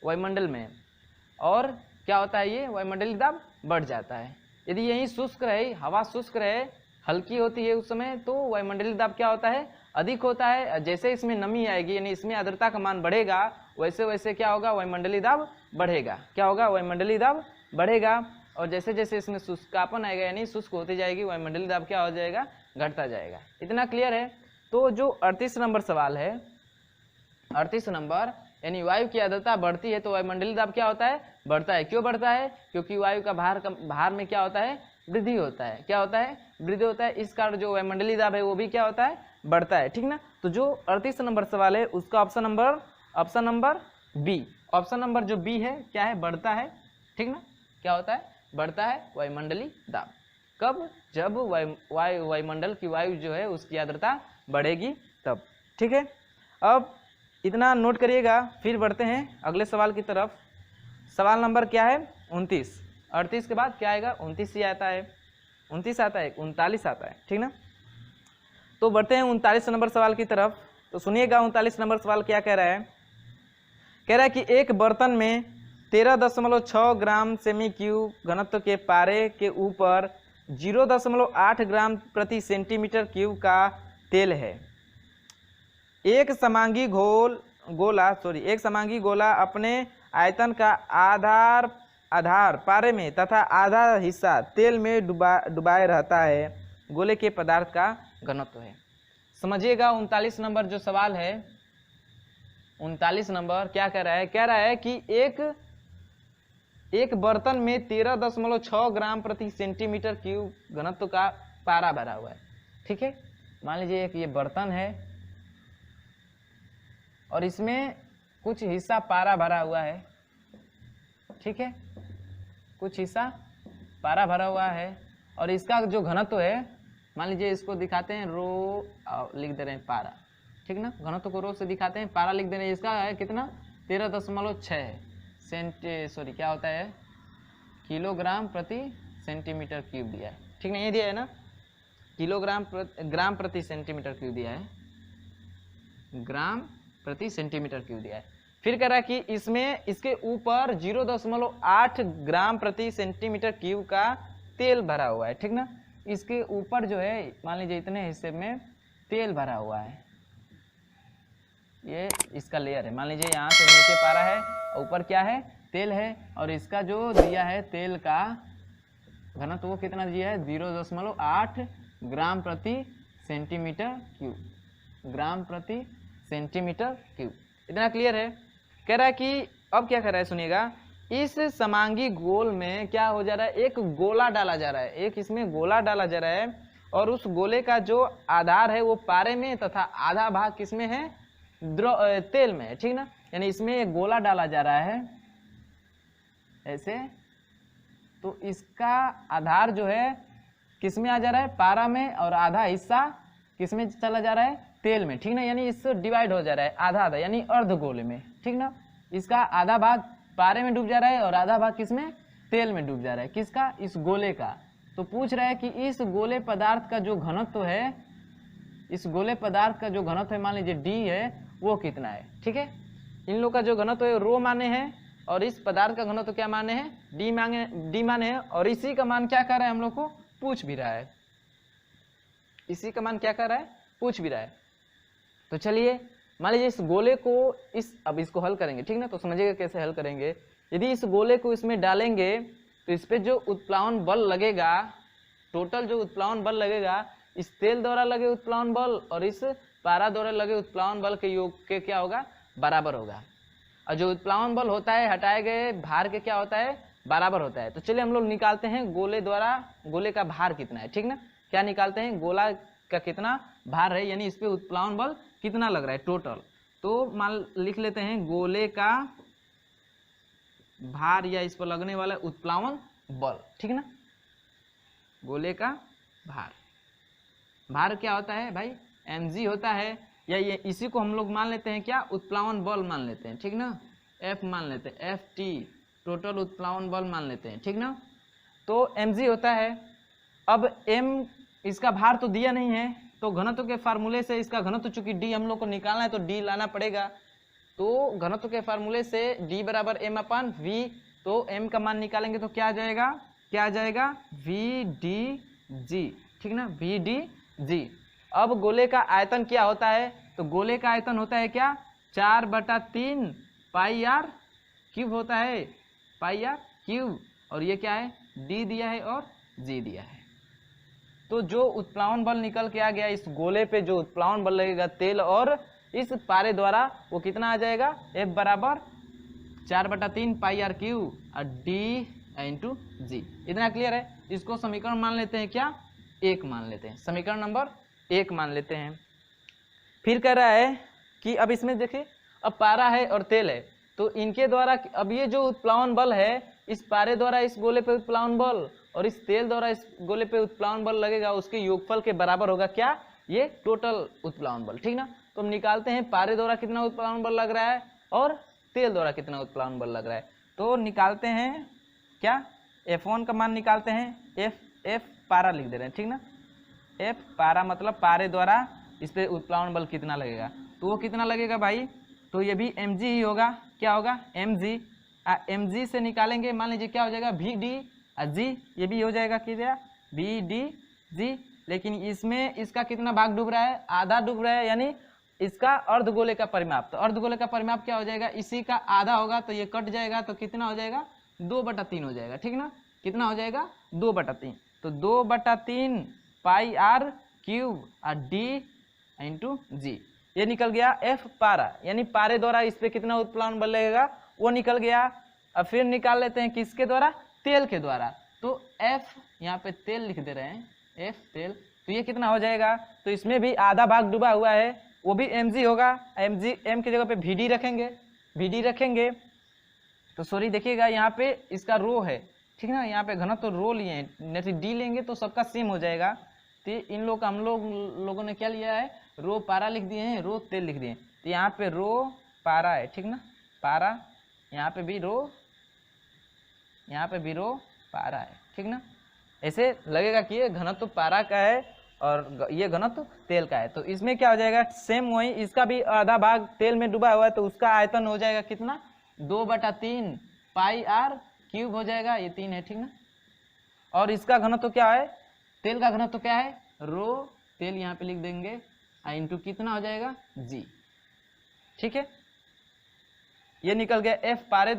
वायुमंडल में। और क्या होता है, ये वायुमंडलीय दाब बढ़ जाता है। यदि यही शुष्क रहे, हवा शुष्क रहे, हल्की होती है उस समय, तो वायुमंडलीय दाब क्या होता है, अधिक होता है। जैसे इसमें नमी आएगी यानी इसमें आर्द्रता का मान बढ़ेगा, वैसे वैसे क्या होगा, वायुमंडलीय दाब बढ़ेगा। क्या होगा, वायुमंडलीय दाब बढ़ेगा। और जैसे जैसे इसमें शुष्कापन आएगा यानी शुष्क होती जाएगी, वायुमंडलीय दाब क्या हो जाएगा, घटता जाएगा। इतना क्लियर है। तो जो 38 नंबर सवाल है, 38 नंबर, यानी वायु की आर्द्रता बढ़ती है तो वायुमंडलीय दाब क्या होता है, बढ़ता है। क्यों बढ़ता है, क्योंकि वायु का भार में क्या होता है, वृद्धि होता है। क्या होता है, वृद्धि होता है। इस कारण जो वायुमंडलीय दाब है वो भी क्या होता है, बढ़ता है, ठीक ना। तो जो 38 नंबर सवाल है उसका option number B, option number जो बी है क्या है, बढ़ता है, ठीक ना। क्या होता है, बढ़ता है वायुमंडलीय दाब। कब, जब वायुमंडल की वायु जो है उसकी आर्द्रता बढ़ेगी तब, ठीक है। अब इतना नोट करिएगा। फिर बढ़ते हैं अगले सवाल की तरफ। सवाल नंबर क्या है? 29। 38 के बाद क्या आएगा? 29 ही आता है। 29 आता है, 39 आता है, ठीक ना। तो बढ़ते हैं 39 नंबर सवाल की तरफ। तो सुनिएगा 39 नंबर सवाल क्या कह रहा है। कह रहा है कि एक बर्तन में 13.6 ग्राम सेमी क्यूब घनत्व के पारे के ऊपर 0.8 ग्राम प्रति सेंटीमीटर क्यूब का तेल है। एक समांगी गोला अपने आयतन का आधार पारे में तथा आधा हिस्सा तेल में डुबाए रहता है। गोले के पदार्थ का घनत्व है। समझिएगा 39 नंबर जो सवाल है, 39 नंबर क्या कह रहा है? कह रहा है कि एक बर्तन में 13.6 ग्राम प्रति सेंटीमीटर क्यूब घनत्व का पारा भरा हुआ है। ठीक है, मान लीजिए एक ये बर्तन है और इसमें कुछ हिस्सा पारा भरा हुआ है। ठीक है, कुछ हिस्सा पारा भरा हुआ है और इसका जो घनत्व है, मान लीजिए इसको दिखाते हैं रो, लिख दे रहे हैं पारा। ठीक ना, घनत्व को रो से दिखाते हैं, पारा लिख दे रहे हैं। इसका है कितना? 13.6 क्या होता है? किलोग्राम प्रति सेंटीमीटर क्यूब दिया है। ठीक ना, ये दिया है ना, ग्राम प्रति सेंटीमीटर क्यूब दिया है, ग्राम प्रति सेंटीमीटर क्यूब दिया है। फिर कह रहा है कि इसमें इसके ऊपर 0.8 ग्राम प्रति सेंटीमीटर क्यूब का तेल भरा हुआ है। ठीक ना, इसके ऊपर जो है मान लीजिए इतने हिस्से में तेल भरा हुआ है। ये इसका लेयर है। मान लीजिए यहाँ से नीचे पारा है, ऊपर क्या है? तेल है। और इसका जो दिया है तेल का घनत्व वो कितना दिया है? 0.8 ग्राम प्रति सेंटीमीटर क्यूब, ग्राम प्रति सेंटीमीटर क्यूब। इतना क्लियर है? कह रहा है कि अब क्या कर रहा है, सुनिएगा। इस समांगी गोल में क्या हो जा रहा है? एक गोला डाला जा रहा है, एक इसमें गोला डाला जा रहा है और उस गोले का जो आधार है वो पारे में तथा आधा भाग किसमें है? तेल में है। ठीक ना, यानी इसमें एक गोला डाला जा रहा है ऐसे, तो इसका आधार जो है किसमें आ जा रहा है? पारा में, और आधा हिस्सा किसमें चला जा रहा है? तेल में। ठीक ना, यानी इससे डिवाइड हो जा रहा है आधा आधा, यानी अर्ध गोले में। ठीक ना, इसका आधा भाग पारे में डूब जा रहा है और आधा भाग किसमें? तेल में डूब जा रहा है। किसका? इस गोले का। तो पूछ रहा है कि इस गोले पदार्थ का जो घनत्व है, इस गोले पदार्थ का जो घनत्व है, मान लीजिए डी है, वो कितना है। ठीक है, इन लोग का जो घनत्व है रो माने हैं और इस पदार्थ का घनत्व क्या माने हैं? डी माने हैं। और इसी का मान क्या कर रहा है? हम लोग को पूछ भी रहा है। इसी का मान क्या कर रहा है? पूछ भी रहा है। तो चलिए मान लीजिए इस गोले को अब इसको हल करेंगे। ठीक ना, तो समझिएगा कैसे हल करेंगे। यदि इस गोले को इसमें डालेंगे तो इस पे जो उत्प्लावन बल लगेगा, टोटल जो उत्प्लावन बल लगेगा, इस तेल द्वारा लगे उत्प्लावन बल और इस पारा द्वारा लगे उत्प्लावन बल के योग के क्या होगा? बराबर होगा। और जो उत्प्लावन बल होता है हटाए गए भार के क्या होता है? बराबर होता है। तो चलिए हम लोग निकालते हैं गोले का भार कितना है। ठीक ना, क्या निकालते हैं? गोला का कितना भार है, यानी इस पे उत्प्लावन बल कितना लग रहा है टोटल। तो मान लिख लेते हैं गोले का भार या इस पर लगने वाला उत्प्लावन बल। ठीक ना, गोले का भार क्या होता है भाई? mg होता है, या ये इसी को हम लोग मान लेते हैं क्या? उत्प्लावन बल मान लेते हैं। ठीक ना, F मान लेते हैं, Ft टोटल उत्प्लावन बल मान लेते हैं। ठीक ना, तो mg होता है। अब m इसका भार तो दिया नहीं है, तो घनत्व के फार्मूले से इसका घनत्व चूंकि d हम लोग को निकालना है तो d लाना पड़ेगा। तो घनत्व के फार्मूले से d बराबर m/v, तो m का मान निकालेंगे तो क्या आ जाएगा? क्या आ जाएगा? vdg। ठीक ना, vdg। अब गोले का आयतन क्या होता है? तो गोले का आयतन होता है क्या? 4/3 पाई आर क्यूब होता है, पाई आर क्यूब। और ये क्या है? d दिया है और g दिया है। तो जो उत्प्लावन बल निकल के आ गया, इस गोले पे जो उत्प्लावन बल लगेगा तेल और इस पारे द्वारा, वो कितना आ जाएगा? F बराबर 4/3 पाई आर क्यूब और d इंटू जी। इतना क्लियर है? इसको समीकरण मान लेते हैं क्या? 1 मान लेते हैं, समीकरण नंबर 1 मान लेते हैं। फिर कह रहा है कि अब इसमें देखिए, अब पारा है और तेल है, तो इनके द्वारा अब ये जो उत्प्लावन बल है, इस पारे द्वारा इस गोले पे उत्प्लावन बल और इस तेल द्वारा इस गोले पे उत्प्लावन बल लगेगा, उसके योगफल के बराबर होगा क्या? ये टोटल उत्प्लावन बल। ठीक ना, तो हम निकालते हैं पारे द्वारा कितना उत्प्लावन बल लग रहा है और तेल द्वारा कितना उत्प्लावन बल लग रहा है। तो निकालते हैं क्या, F1 का मान निकालते हैं, F पारा लिख दे रहे हैं, ठीक ना। F पारा मतलब पारे द्वारा इस पे उत्प्लावन बल कितना लगेगा, तो वो कितना लगेगा भाई, तो ये भी mg ही होगा। क्या होगा, mg। mg से निकालेंगे, मान लीजिए क्या हो जाएगा, vd g, ये भी हो जाएगा क्या, vd g। लेकिन इसमें इसका कितना भाग डूब रहा है, आधा डूब रहा है, यानी इसका अर्धगोले का परिमाप। तो अर्धगोले का परिमाप क्या हो जाएगा, इसी का आधा होगा, तो ये कट जाएगा, तो कितना हो जाएगा, 2/3 हो जाएगा, ठीक ना। कितना हो जाएगा, 2/3। तो 2/3 पाई आर क्यूब और डी इंटू जी, ये निकल गया F पारा, यानी पारे द्वारा इस पे कितना उत्प्लावन बल लगेगा वो निकल गया। अब फिर निकाल लेते हैं किसके द्वारा, तेल के द्वारा। तो F यहाँ पे तेल लिख दे रहे हैं, F तेल, तो ये कितना हो जाएगा, तो इसमें भी आधा भाग डूबा हुआ है, वो भी mg होगा। mg m की जगह पे vd रखेंगे, तो सॉरी देखिएगा यहाँ पे इसका रो है, ठीक ना, यहाँ पे घनत्व तो रो लिए हैं, नहीं डी लेंगे तो सबका सेम हो जाएगा। तो इन लोग हम लोगों ने क्या लिया है, रो पारा लिख दिए हैं, रो तेल लिख दिए हैं। तो यहाँ पे रो पारा है, ठीक ना, पारा, यहाँ पे भी रो पारा है, ठीक ना। ऐसे लगेगा कि ये घनत्व पारा का है और ये घनत्व तेल का है। तो इसमें क्या हो जाएगा, सेम वही, इसका भी आधा भाग तेल में डूबा हुआ है, तो उसका आयतन हो जाएगा कितना, 2/3 पाई आर क्यूब हो जाएगा, ये 3 है, ठीक ना। और इसका घनत्व क्या है, तेल का घनत्व क्या है, रो तेल यहाँ पे लिख देंगे, इंटू कितना हो जाएगा, जी, ठीक है। ये निकल गया F पारा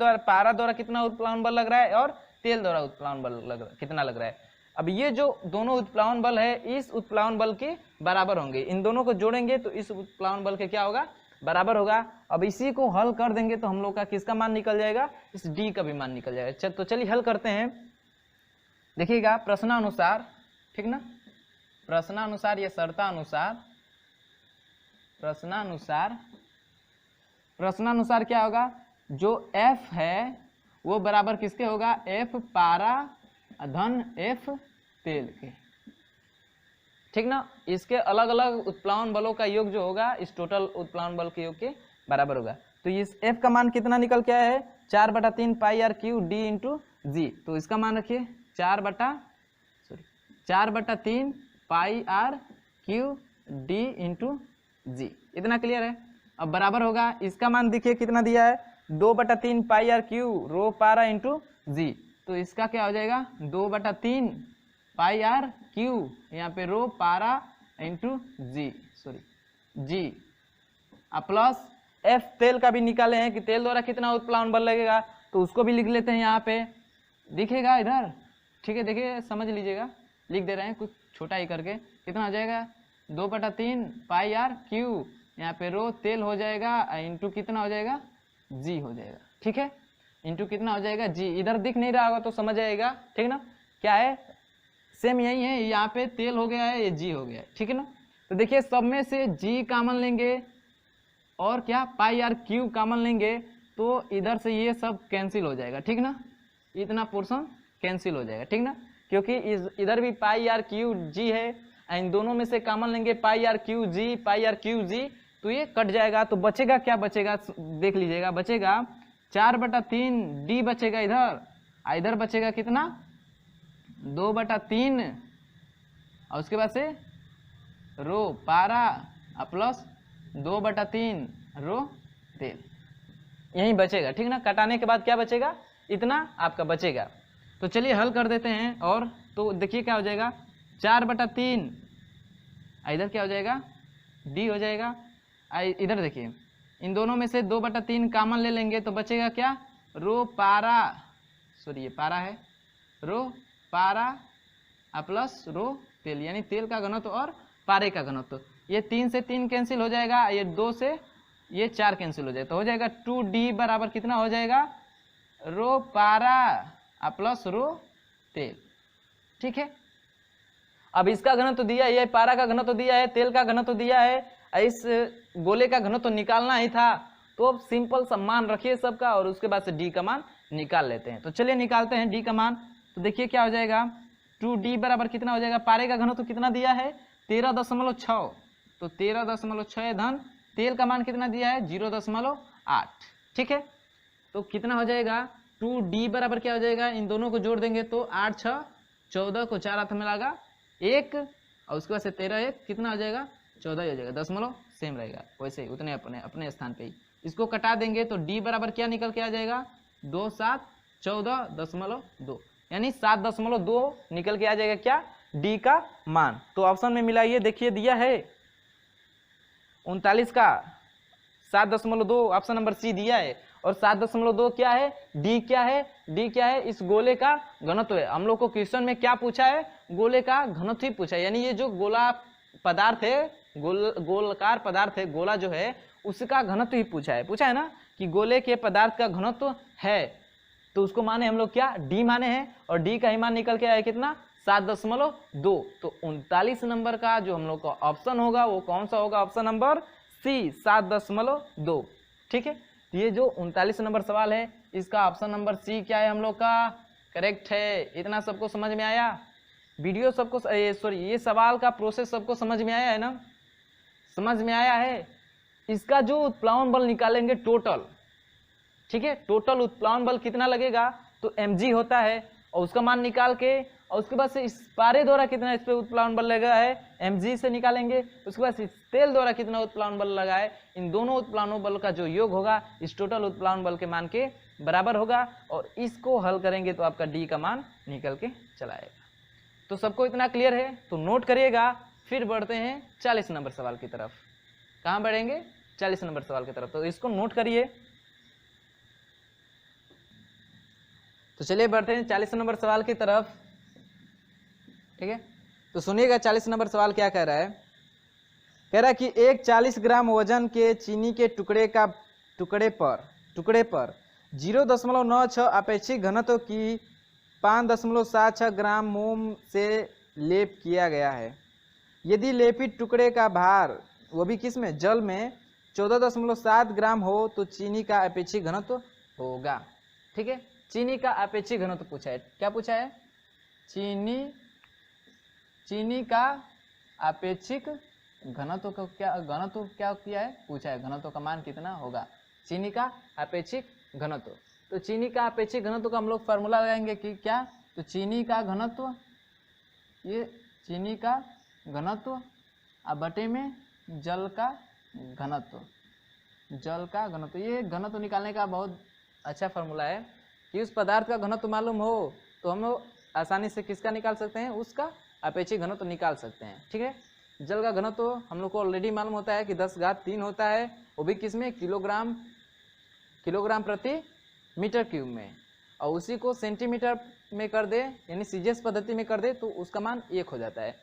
द्वारा कितना उत्प्लावन बल लग रहा है और तेल द्वारा उत्प्लावन बल कितना लग रहा है। अब ये जो दोनों उत्प्लावन बल है इस उत्प्लावन बल के बराबर होंगे, इन दोनों को जोड़ेंगे तो इस उत्प्लावन बल के क्या होगा, बराबर होगा। अब इसी को हल कर देंगे तो हम लोग का किसका मान निकल जाएगा, इस डी का भी मान निकल जाएगा। तो चलिए हल करते हैं, देखिएगा प्रश्नानुसार, ठीक ना, प्रश्नानुसार या प्रश्नानुसार क्या होगा, जो F है वो बराबर किसके होगा, F पारा धन F तेल के, ठीक ना। इसके अलग अलग उत्प्लावन बलों का योग जो होगा इस टोटल उत्प्लावन बल के योग के बराबर होगा। तो इस F का मान कितना निकल के आया है, 4/3 पाई आर क्यू डी इंटू जी। तो इसका मान रखिए 4/3 पाई आर क्यू डी इंटू जी, इतना क्लियर है। अब बराबर होगा, इसका मान देखिए कितना दिया है, 2/3 पाई आर क्यू रो पारा इंटू जी। तो इसका क्या हो जाएगा, 2/3 पाई आर क्यू, यहाँ पे रो पारा इंटू जी, जी, प्लस F तेल का भी निकाले हैं कि तेल द्वारा कितना उत्प्लावन बल लगेगा, तो उसको भी लिख लेते हैं यहाँ पे, दिखेगा इधर, ठीक है, देखिए समझ लीजिएगा, लिख दे रहे हैं कुछ छोटा ही करके, कितना हो जाएगा, 2/3 पाई आर क्यू, यहाँ पे रो तेल हो जाएगा इंटू कितना हो जाएगा, जी हो जाएगा, ठीक है, इंटू कितना हो जाएगा, जी। इधर दिख नहीं रहा होगा तो समझ आएगा, ठीक ना, क्या है, सेम यही है, यहाँ पे तेल हो गया है, ये जी हो गया है, ठीक है ना। तो देखिए सब में से जी कॉमन लेंगे और क्या पाई आर क्यू कॉमन लेंगे, तो इधर से ये सब कैंसिल हो जाएगा, ठीक ना, इतना पोर्शन कैंसिल हो जाएगा, ठीक ना, क्योंकि इधर भी पाई आर क्यू जी है, इन दोनों में से कॉमन लेंगे पाई आर क्यू जी, तो ये कट जाएगा। तो बचेगा क्या, बचेगा देख लीजिएगा, बचेगा 4/3 डी बचेगा इधर, इधर बचेगा कितना, 2/3 और उसके बाद से रो पारा प्लस 2/3 रो तेल, यही बचेगा, ठीक ना। कटाने के बाद क्या बचेगा, इतना आपका बचेगा। तो चलिए हल कर देते हैं, और तो देखिए क्या हो जाएगा, 4/3 इधर क्या हो जाएगा, डी हो जाएगा, इधर देखिए इन दोनों में से 2/3 कॉमन ले लेंगे तो बचेगा क्या, रो पारा, ये पारा है, रो पारा प्लस रो तेल, यानी तेल का घनत्व और पारे का घनत्व। ये 3 से 3 कैंसिल हो जाएगा, ये 2 से ये 4 कैंसिल हो जाएगा, तो हो जाएगा 2D बराबर कितना हो जाएगा, रो पारा प्लस रो तेल, ठीक है। अब इसका घनत्व दिया है, पारा का घनत्व दिया है, तेल का घनत्व दिया है, इस गोले का घनत्व निकालना ही था, तो अब सिंपल सा मान रखिए सबका और उसके बाद से डी का मान निकाल लेते हैं। तो चलिए निकालते हैं डी का मान। तो देखिए क्या हो जाएगा, 2D बराबर कितना हो जाएगा, पारे का घनत्व कितना दिया है 13.6, तो 13.6 धन तेल का मान कितना दिया है 0.8, ठीक है। तो कितना हो जाएगा 2D बराबर क्या हो जाएगा, इन दोनों को जोड़ देंगे तो 8 6 14 को 4 हाथ में लगा 1 और उसके बाद से 13 1 कितना हो जाएगा 14 हो जाएगा, दशमलव सेम रहेगा वैसे ही उतने अपने अपने स्थान पे ही। इसको कटा देंगे तो D बराबर क्या निकल के आ जाएगा 2 7 14.2, यानी 7.2 निकल के आ जाएगा क्या D का मान। तो ऑप्शन में मिला ये देखिए दिया है 39 का 7.2 ऑप्शन नंबर सी दिया है। और 7.2 क्या है D क्या है, D क्या है इस गोले का घनत्व है। हम लोग को क्वेश्चन में क्या पूछा है, गोले का घनत्व ही पूछा है, यानी ये जो गोला पदार्थ है गोलकार पदार्थ है गोला जो है उसका घनत्व ही पूछा है ना कि गोले के पदार्थ का घनत्व है, तो उसको माने हम लोग क्या D माने हैं और D का ही मान निकल के आया कितना 7.2। तो 39 नंबर का जो हम लोग का ऑप्शन होगा वो कौन सा होगा, ऑप्शन नंबर सी 7.2, ठीक है। ये जो 39 नंबर सवाल है इसका ऑप्शन नंबर सी क्या है हम लोग का करेक्ट है। इतना सबको समझ में आया, वीडियो सबको सॉरी ये सवाल का प्रोसेस सबको समझ में आया है ना, समझ में आया है। इसका जो उत्प्लावन बल निकालेंगे टोटल, ठीक है, टोटल उत्प्लावन बल कितना लगेगा तो mg होता है और उसका मान निकाल के और उसके बाद से इस पारे द्वारा कितना इस पे उत्प्लावन बल लगा है mg से निकालेंगे। उसके बाद इस तेल द्वारा कितना उत्प्लावन बल लगा है, इन दोनों उत्प्लावन बल का जो योग होगा इस टोटल उत्प्लावन बल के मान के बराबर होगा और इसको हल करेंगे तो आपका D का मान निकल के चला आएगा। तो सबको इतना क्लियर है तो नोट करिएगा। फिर बढ़ते हैं 40 नंबर सवाल की तरफ। कहाँ बढ़ेंगे 40 नंबर सवाल की तरफ, तो इसको नोट करिए। तो चलिए बढ़ते हैं 40 नंबर सवाल की तरफ, ठीक है। तो सुनिएगा 40 नंबर सवाल क्या कह रहा है, कह रहा है कि एक 40 ग्राम वजन के चीनी के टुकड़े पर 0.96 अपेक्षित घनत्व की 5.76 ग्राम मोम से लेप किया गया है। यदि लेपित टुकड़े का भार वो भी किस में जल में 14.7 ग्राम हो तो चीनी का अपेक्षित घनत्व होगा, ठीक है। चीनी का अपेक्षित घनत्व पूछा है, क्या पूछा है चीनी का अपेक्षित घनत्व का क्या किया है पूछा है, घनत्व का मान कितना होगा चीनी का अपेक्षित घनत्व। तो चीनी का अपेक्षित घनत्व का हम लोग फार्मूला लगाएंगे कि क्या, तो चीनी का घनत्व ये चीनी का घनत्व अब बटे में जल का घनत्व, ये घनत्व निकालने का बहुत अच्छा फार्मूला है कि उस पदार्थ का घनत्व मालूम हो तो हम लोग आसानी से किसका निकाल सकते हैं, उसका अपेक्षित घनत्व निकाल सकते हैं, ठीक है। जल का घनत्व हम लोग को ऑलरेडी मालूम होता है कि 10⁻³ होता है, वो भी किसमें किलोग्राम प्रति मीटर क्यूब में, और उसी को सेंटीमीटर में कर दे यानी सीजीएस पद्धति में कर दे तो उसका मान 1 हो जाता है।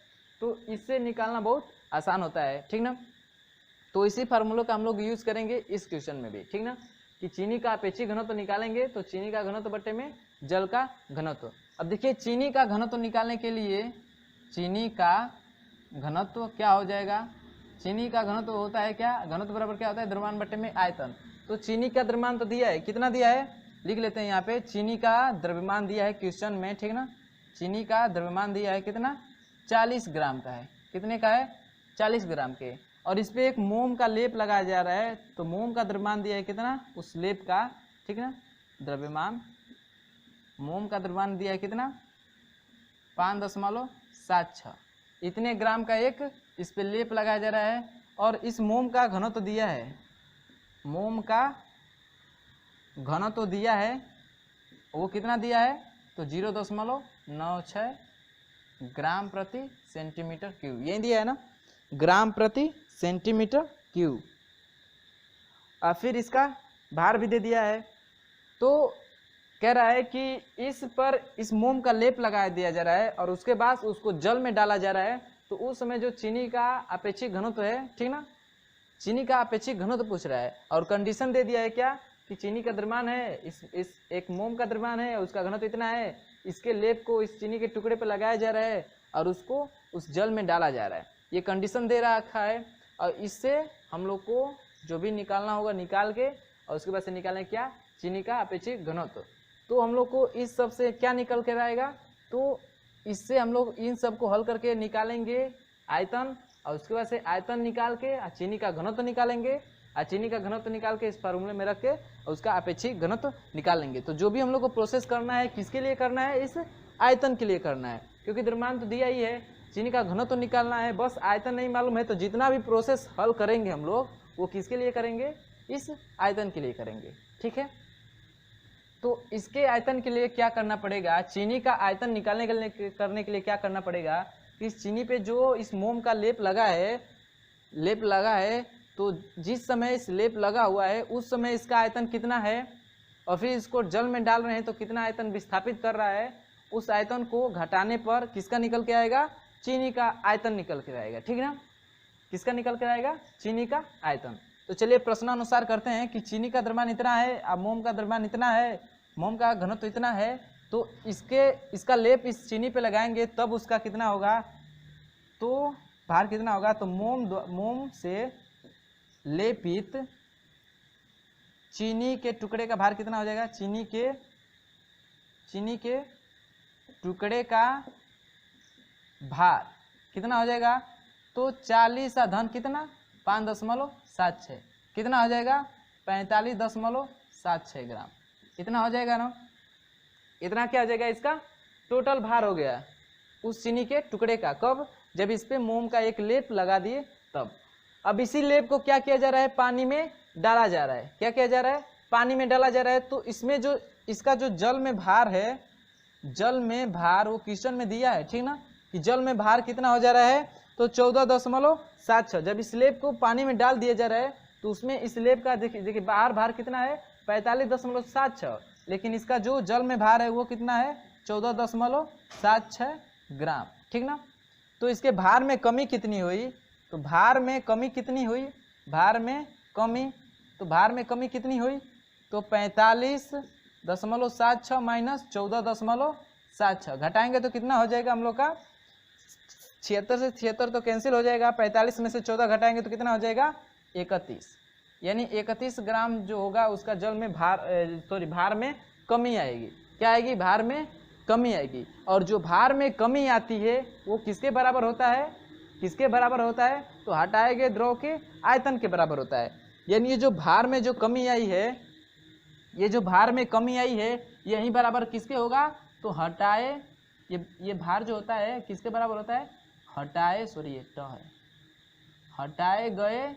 तो इससे निकालना बहुत आसान होता है, ठीक ना। तो इसी फार्मूले का हम लोग यूज करेंगे इस क्वेश्चन में भी, ठीक ना, कि चीनी का अपेक्षित घनत्व निकालेंगे तो चीनी का घनत्व बटे में जल का घनत्व। अब देखिए चीनी का घनत्व निकालने के लिए चीनी का घनत्व क्या हो जाएगा, चीनी का घनत्व होता है क्या, घनत्व बराबर क्या होता है द्रव्यमान बटे में आयतन। तो चीनी का द्रव्यमान तो दिया है, कितना दिया है लिख लेते हैं यहाँ पे, चीनी का द्रव्यमान दिया है क्वेश्चन में, ठीक ना। चीनी का द्रव्यमान दिया है कितना 40 ग्राम का है, कितने का है 40 ग्राम के, और इस पे एक मोम का लेप लगाया जा रहा है तो मोम का द्रव्यमान दिया है कितना उस लेप का, ठीक ना, द्रव्यमान मोम का द्रव्यमान दिया है कितना 5.76, इतने ग्राम का एक इस पे लेप लगाया जा रहा है। और इस मोम का घनत्व दिया है, मोम का घनत्व दिया है वो कितना दिया है तो 0.96 ग्राम प्रति सेंटीमीटर क्यूब, यही दिया है ना, ग्राम प्रति सेंटीमीटर क्यूब। और फिर इसका भार भी दे दिया है। तो कह रहा है कि इस पर इस मोम का लेप लगा दिया जा रहा है और उसके बाद उसको जल में डाला जा रहा है। तो उस समय जो चीनी का अपेक्षित घनत्व है, ठीक ना, चीनी का अपेक्षित घनत्व पूछ रहा है और कंडीशन दे दिया है क्या कि चीनी का द्रव्यमान है, इस एक मोम का द्रव्यमान है, उसका घनत्व इतना है, इसके लेप को इस चीनी के टुकड़े पर लगाया जा रहा है और उसको उस जल में डाला जा रहा है, ये कंडीशन दे रखा है। और इससे हम लोग को जो भी निकालना होगा निकाल के और उसके बाद से निकालें क्या चीनी का अपेक्षित घनत्व। तो हम लोग को इस सब से क्या निकल कर आएगा, तो इससे हम लोग इन सब को हल करके निकालेंगे आयतन और उसके बाद से आयतन निकाल के चीनी का घनत्व निकालेंगे, और चीनी का घनत्व निकाल के इस फार्मूले में रख के और उसका अपेक्षित घनत्व निकाल लेंगे। तो जो भी हम लोग को प्रोसेस करना है किसके लिए करना है, इस आयतन के लिए करना है, क्योंकि द्रव्यमान तो दिया ही है, चीनी का घनत्व निकालना है, बस आयतन नहीं मालूम है। तो जितना भी प्रोसेस हल करेंगे हम लोग वो किसके लिए करेंगे, इस आयतन के लिए करेंगे। ठीक है, तो इसके आयतन के लिए क्या करना पड़ेगा, चीनी का आयतन निकालने करने के लिए क्या करना पड़ेगा कि इस चीनी पे जो इस मोम का लेप लगा है, तो जिस समय इस लेप लगा हुआ है उस समय इसका आयतन कितना है, और फिर इसको जल में डाल रहे हैं तो कितना आयतन विस्थापित कर रहा है, उस आयतन को घटाने पर किसका निकल के आएगा, चीनी का आयतन निकल के आएगा। ठीक ना, किसका निकल के आएगा, चीनी का आयतन। तो चलिए प्रश्नानुसार करते हैं कि चीनी का द्रव्यमान इतना है, अब मोम का द्रव्यमान इतना है, मोम का घनत्व इतना है, तो इसका लेप इस चीनी पे लगाएंगे तब उसका कितना होगा, तो भार कितना होगा, तो मोम से लेपित चीनी के टुकड़े का भार कितना हो जाएगा, चीनी के टुकड़े का भार कितना हो जाएगा, तो 40 धन कितना 5.76 कितना हो जाएगा 45.76 ग्राम, इतना हो जाएगा ना। इतना क्या हो जाएगा, इसका टोटल भार हो गया उस चीनी के टुकड़े का, कब, जब इस पे मोम का एक लेप लगा दिए तब। अब इसी लेप को क्या किया जा रहा है, पानी में डाला जा रहा है। क्या किया जा रहा है, पानी में डाला जा रहा है। तो इसमें जो इसका जो जल में भार है, जल में भार वो क्वेश्चन में दिया है, ठीक ना, कि जल में भार कितना हो जा रहा है, तो 14.76। जब इस लेप को पानी में डाल दिया जा रहा है तो उसमें इस लेप का देखिए बाहर भार कितना है 45.76, लेकिन इसका जो जल में भार है वो कितना है 14.76 ग्राम। ठीक ना, तो इसके भार में कमी कितनी हुई, तो भार में कमी कितनी हुई, भार में कमी, तो भार में कमी कितनी हुई, तो 45.76 माइनस 14.76 घटाएंगे तो कितना हो जाएगा हम लोग का 76 से 76 तो कैंसिल हो जाएगा, 45 में से 14 घटाएंगे तो कितना हो जाएगा 31, यानी 31 ग्राम जो होगा उसका जल में भार में कमी आएगी। क्या आएगी, भार में कमी आएगी। और जो भार में कमी आती है वो किसके बराबर होता है, किसके बराबर होता है, तो हटाए गए द्रव के आयतन के बराबर होता है। यानी ये जो भार में जो कमी आई है, ये जो भार में कमी आई है यही बराबर किसके होगा, तो हटाए, ये भार जो होता है किसके बराबर होता है, हटाए हटाए गए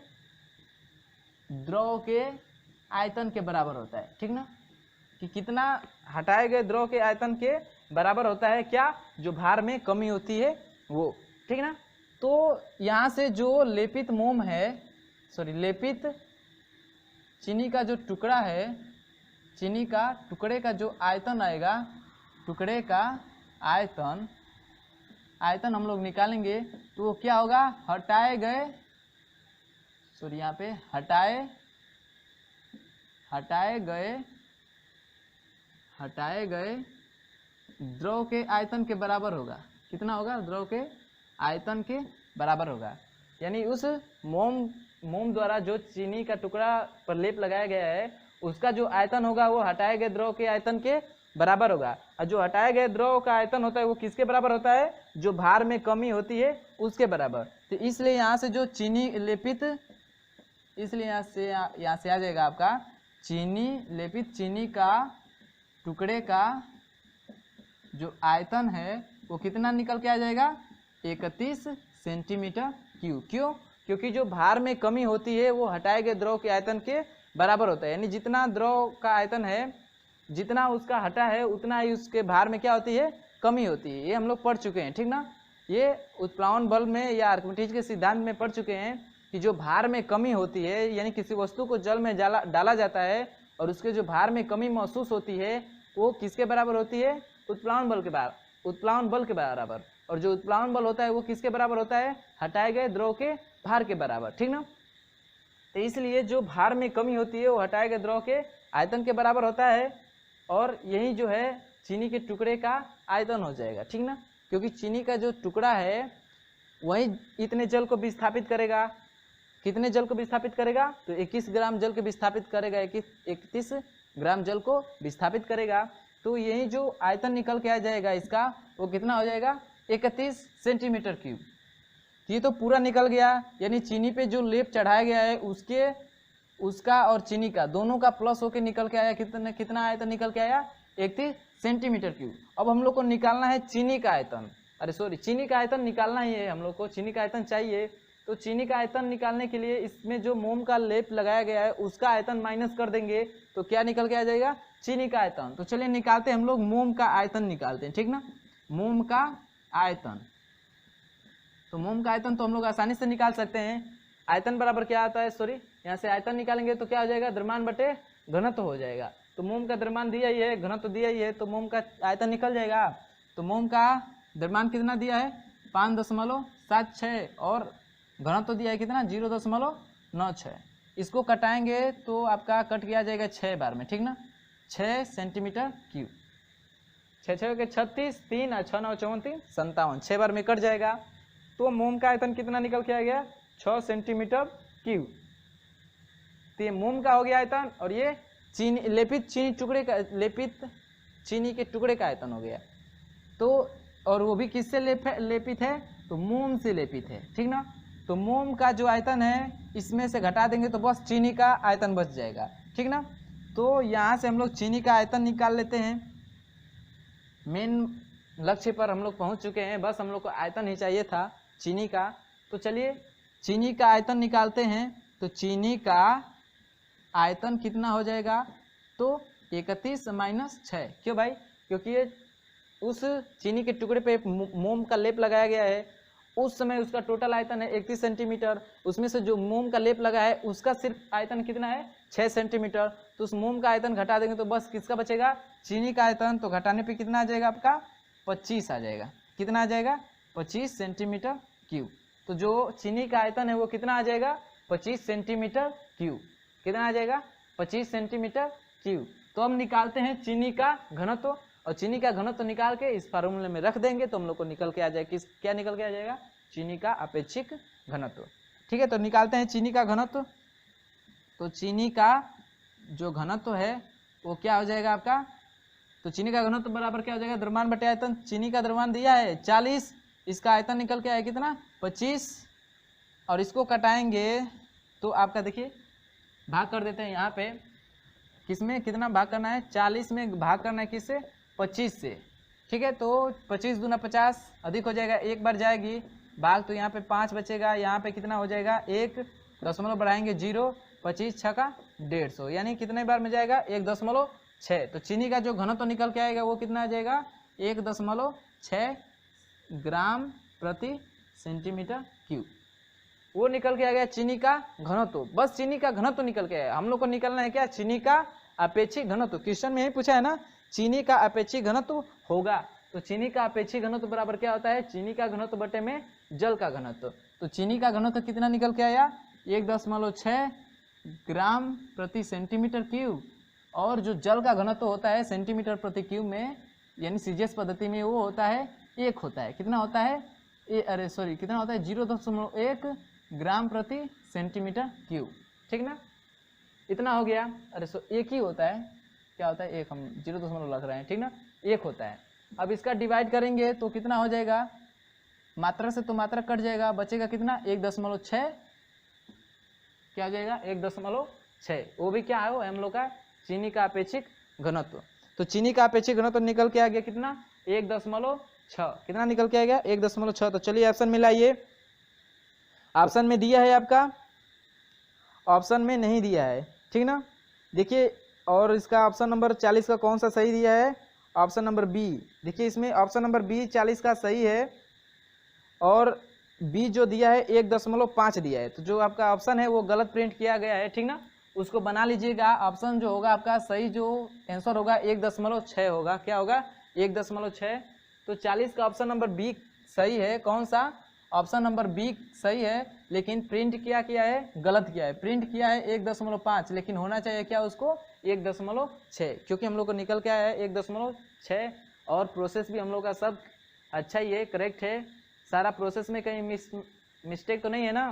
द्रव के आयतन के बराबर होता है। ठीक ना, कि कितना हटाए गए द्रव के आयतन के बराबर होता है, क्या, जो भार में कमी होती है वो। ठीक ना, तो यहाँ से जो लेपित मोम है, लेपित चीनी का जो टुकड़ा है, चीनी का टुकड़े का जो आयतन आएगा, टुकड़े का आयतन हम लोग निकालेंगे तो वो क्या होगा, हटाए गए, यहाँ पे हटाए गए द्रव के आयतन के बराबर होगा। कितना होगा, द्रव के आयतन के बराबर होगा। यानी उस मोम द्वारा जो चीनी का टुकड़ा पर लेप लगाया गया है उसका जो आयतन होगा वो हटाए गए द्रव के आयतन के बराबर होगा। और जो हटाए गए द्रव का आयतन होता है वो किसके बराबर होता है, जो भार में कमी होती है उसके बराबर। तो इसलिए यहाँ से जो चीनी लेपित, इसलिए यहाँ से आ जाएगा आपका चीनी लेपित चीनी का टुकड़े का जो आयतन है वो कितना निकल के आ जाएगा, 31 सेंटीमीटर क्यूब। क्यों, क्योंकि जो भार में कमी होती है वो हटाए गए द्रव के आयतन के बराबर होता है। यानी जितना द्रव का आयतन है, जितना उसका हटा है उतना ही उसके भार में क्या होती है, कमी होती है। ये हम लोग पढ़ चुके हैं। ठीक ना, ये उत्प्लावन बल में या आर्किमिडीज के सिद्धांत में पढ़ चुके हैं कि जो भार में कमी होती है, यानी किसी वस्तु को जल में डाला जाता है और उसके जो भार में कमी महसूस होती है वो किसके बराबर होती है, उत्प्लावन बल के बराबर। और जो उत्प्लावन बल होता है वो किसके बराबर होता है, हटाए गए द्रव के भार के बराबर। ठीक ना, तो इसलिए जो भार में कमी होती है वो हटाए गए द्रव के आयतन के बराबर होता है, और यही जो है चीनी के टुकड़े का आयतन हो जाएगा। ठीक ना, क्योंकि चीनी का जो टुकड़ा है वही इतने जल को विस्थापित करेगा। कितने जल को विस्थापित करेगा, तो 21 ग्राम जल को विस्थापित करेगा, 31 ग्राम जल को विस्थापित करेगा। तो यही जो आयतन निकल के आ जाएगा इसका, वो कितना हो जाएगा, 31 सेंटीमीटर क्यूब। ये तो पूरा निकल गया, यानी चीनी पे जो लेप चढ़ाया गया है उसका और चीनी का दोनों का प्लस होके निकल के आया कितना आयतन निकल के आया 31 सेंटीमीटर क्यूब। अब हम लोग को निकालना है चीनी का आयतन, चीनी का आयतन निकालना ही है हम लोग को, चीनी का आयतन चाहिए। तो चीनी का आयतन निकालने के लिए इसमें जो मोम का लेप लगाया गया है उसका आयतन माइनस कर देंगे तो क्या निकल के आ जाएगा, चीनी का आयतन। तो चलिए निकालते हैं हम लोग मोम का आयतन निकालते हैं, ठीक ना, मोम का आयतन। तो मोम का आयतन तो हम लोग आसानी से निकाल सकते हैं। आयतन बराबर क्या आता है, यहाँ से आयतन निकालेंगे तो क्या हो जाएगा, द्रव्यमान बटे घनत्व हो जाएगा। तो मोम का द्रव्यमान दिया ही है, घनत्व दिया ही है, तो मोम का आयतन निकल जाएगा। तो मोम का द्रव्यमान कितना दिया है 5.76 और घनत्व दिया है कितना 0.96। इसको कटाएंगे तो आपका कट गया जाएगा 6 बार में, ठीक ना, 6 सेंटीमीटर क्यूब। 6 6 के 36, 3 और 6 9 34 57, 6 बार में कट जाएगा। तो मोम का आयतन कितना निकल के आ गया 6 सेंटीमीटर क्यूब। तो ये मोम का हो गया आयतन और ये लेपित चीनी के टुकड़े का आयतन हो गया। तो और वो भी किससे लेपित है, तो मोम से लेपित है, ठीक ना। तो मोम का जो आयतन है इसमें से घटा देंगे तो बस चीनी का आयतन बच जाएगा, ठीक ना। तो यहाँ से हम लोग चीनी का आयतन निकाल लेते हैं। मेन लक्ष्य पर हम लोग पहुँच चुके हैं, बस हम लोग को आयतन ही चाहिए था चीनी का। तो चलिए चीनी का आयतन निकालते हैं। तो चीनी का आयतन कितना हो जाएगा, तो 31 माइनस 6। क्यों भाई, क्योंकि ये उस चीनी के टुकड़े पे मोम का लेप लगाया गया है, उस समय उसका टोटल आयतन है 31 सेंटीमीटर। उसमें से जो मोम का लेप लगा है उसका सिर्फ आयतन कितना है 6 सेंटीमीटर। तो उस मोम का आयतन घटा देंगे तो बस किसका बचेगा, चीनी का आयतन। तो घटाने पे कितना आ जाएगा आपका 25 आ जाएगा। कितना आ जाएगा 25 सेंटीमीटर क्यूब। तो जो चीनी का आयतन है वो कितना आ जाएगा 25 सेंटीमीटर क्यूब। कितना आ जाएगा 25 सेंटीमीटर क्यूब। तो हम निकालते हैं चीनी का घनत्व और चीनी का घनत्व निकाल के इस फार्मूले में रख देंगे तो हम लोग को निकल के आ जाएगा क्या निकल के आ जाएगा, चीनी का अपेक्षिक घनत्व। ठीक है, तो निकालते हैं चीनी का घनत्व। तो चीनी का जो घनत्व है वो क्या हो जाएगा आपका, तो चीनी का घनत्व बराबर क्या हो जाएगा, द्रव्यमान बटे आयतन। चीनी का द्रव्यमान दिया है 40, इसका आयतन निकल के आया कितना 25, और इसको कटाएंगे तो आपका देखिए भाग कर देते हैं यहाँ पे, किसमें कितना भाग करना है, 40 में भाग करना है किससे, 25 से। ठीक है, तो 25 दूना 50 अधिक हो जाएगा, एक बार जाएगी भाग, तो यहाँ पे 5 बचेगा, यहाँ पे कितना हो जाएगा 1 दशमलव बढ़ाएंगे 0, 25 6 का 150, यानी कितने बार में जाएगा 1.6। तो चीनी का जो घनत्व निकल के आएगा वो कितना आ जाएगा 1.6 ग्राम प्रति सेंटीमीटर क्यूब। वो निकल के आ गया चीनी का घनत्व। बस चीनी का घनत्व निकल के आया। हम लोग को निकलना है क्या, चीनी का अपेक्षित घनत्व। क्वेश्चन में ही पूछा है ना, चीनी का अपेक्षित घनत्व होगा। तो चीनी का अपेक्षित घनत्व बराबर क्या होता है, चीनी का घनत्व बटे में जल का घनत्व। तो चीनी का घनत्व कितना निकल के आया 1.6 ग्राम प्रति सेंटीमीटर क्यूब, और जो जल का घनत्व होता है सेंटीमीटर प्रति क्यूब में, यानी सीजीएस पद्धति में वो होता है 1 होता है। कितना होता है कितना होता है 0.1 ग्राम प्रति सेंटीमीटर क्यूब। ठीक ना, इतना हो गया। एक ही होता है, क्या होता है 1, हम 0 रख रहे हैं, ठीक ना, 1 होता है। अब इसका डिवाइड करेंगे तो कितना हो जाएगा, मात्रा से तो मात्रा कट जाएगा, बचेगा कितना 1.6, क्या हो जाएगा 1.6। वो भी क्या है, वो हम लोग का चीनी का अपेक्षित घनत्व। तो चीनी का अपेक्षित घनत्व निकल के आ गया कितना 1.6। कितना निकल के आ गया 1.6। तो चलिए ऑप्शन में लाइए। ऑप्शन में दिया है आपका, ऑप्शन में नहीं दिया है, ठीक ना। देखिए, और इसका ऑप्शन नंबर 40 का कौन सा सही दिया है, ऑप्शन नंबर बी। देखिए इसमें ऑप्शन नंबर बी 40 का सही है, और बी जो दिया है 1.5 दिया है। तो जो आपका ऑप्शन है वो गलत प्रिंट किया गया है, ठीक ना, उसको बना लीजिएगा। ऑप्शन जो होगा आपका सही, जो आंसर होगा 1.6 होगा। क्या होगा 1.6। तो 40 का ऑप्शन नंबर बी सही है। कौन सा, ऑप्शन नंबर बी सही है, लेकिन प्रिंट किया है गलत किया है। प्रिंट किया है 1.5, लेकिन होना चाहिए क्या उसको 1.6, क्योंकि हम लोग को निकल के आया है 1.6। और प्रोसेस भी हम लोग का सब अच्छा ही है, करेक्ट है सारा। प्रोसेस में कहीं मिस्टेक तो नहीं है ना।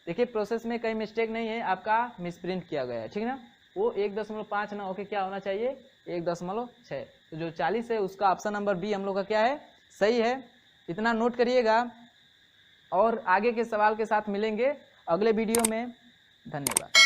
देखिए प्रोसेस में कहीं मिस्टेक नहीं है, आपका मिसप्रिंट किया गया है, ठीक ना। वो 1.5 ना होके क्या होना चाहिए 1.6। तो जो 40 है उसका ऑप्शन नंबर बी हम लोग का क्या है, सही है। इतना नोट करिएगा। और आगे के सवाल के साथ मिलेंगे अगले वीडियो में। धन्यवाद।